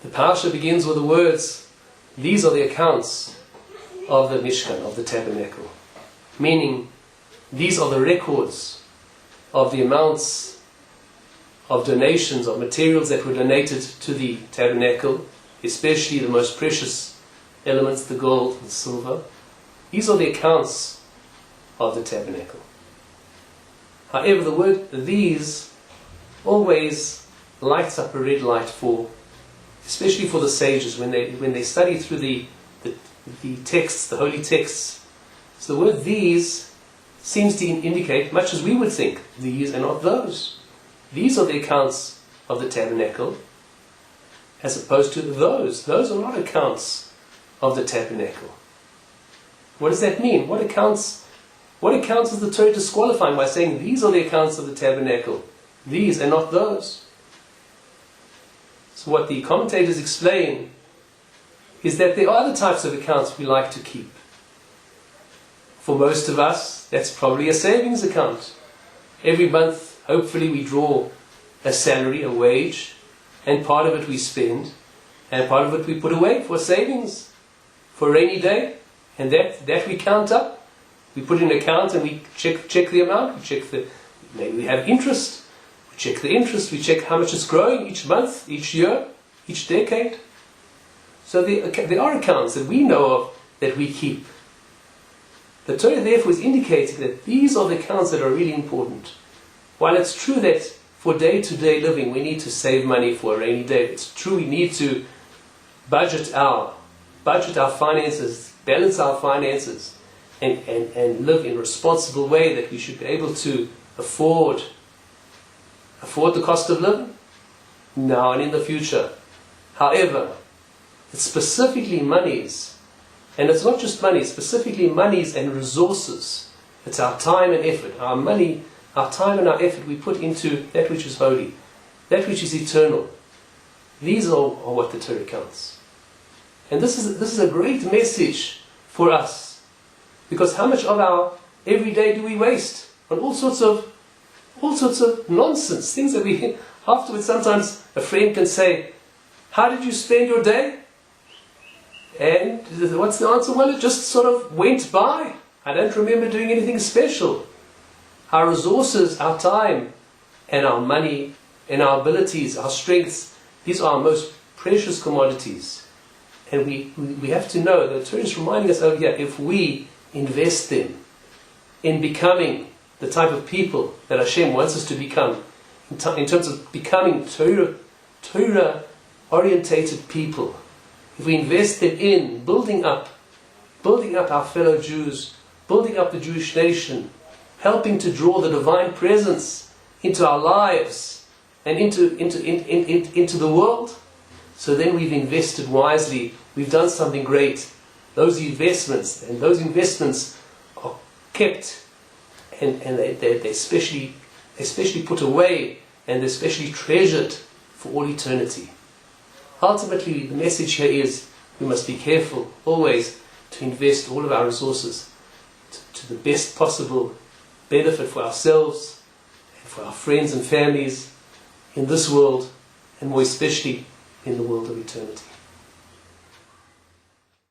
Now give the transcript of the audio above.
The parasha begins with the words, these are the accounts of the Mishkan, of the tabernacle. Meaning, these are the records of the amounts of donations, of materials that were donated to the tabernacle, especially the most precious elements, the gold and silver. These are the accounts of the tabernacle. However, the word these always lights up a red light for, especially for the sages, when they study through the texts, the holy texts. So the word these seems to indicate, much as we would think, these and not those. These are the accounts of the tabernacle, as opposed to those. Those are not accounts of the tabernacle. What does that mean? What accounts is the Torah disqualifying by saying these are the accounts of the tabernacle, these and not those? So what the commentators explain is that there are other types of accounts we like to keep. For most of us, that's probably a savings account. Every month, hopefully, we draw a salary, a wage, and part of it we spend, and part of it we put away for savings, for a rainy day, and that we count up. We put in an account and we check the amount, maybe we have interest, we check the interest, we check how much it's growing each month, each year, each decade. So there are accounts that we know of that we keep. The Torah therefore is indicating that these are the accounts that are really important. While it's true that for day-to-day living we need to save money for a rainy day, it's true we need to budget our finances, balance our finances, and live in a responsible way, that we should be able to afford the cost of living now and in the future. However, it's specifically monies, and it's not just money, it's specifically monies and resources. It's our time and effort, our money, our time and our effort we put into that which is holy, that which is eternal. These are what the Torah counts. And this is a great message for us, because how much of our everyday do we waste on all sorts of nonsense, things that we afterwards, sometimes a friend can say, how did you spend your day? And what's the answer? Well, it just sort of went by. I don't remember doing anything special. Our resources, our time, and our money, and our abilities, our strengths, these are our most precious commodities. And we have to know, the Torah is reminding us over here, if we invest them in becoming the type of people that Hashem wants us to become, in terms of becoming Torah-orientated people, if we invest them in building up our fellow Jews, building up the Jewish nation, helping to draw the divine presence into our lives and into the world, so then we've invested wisely, we've done something great. Those investments are kept, and they're especially put away, and they're especially treasured for all eternity. Ultimately, the message here is we must be careful always to invest all of our resources to the best possible benefit for ourselves and for our friends and families in this world, and more especially in the world of eternity.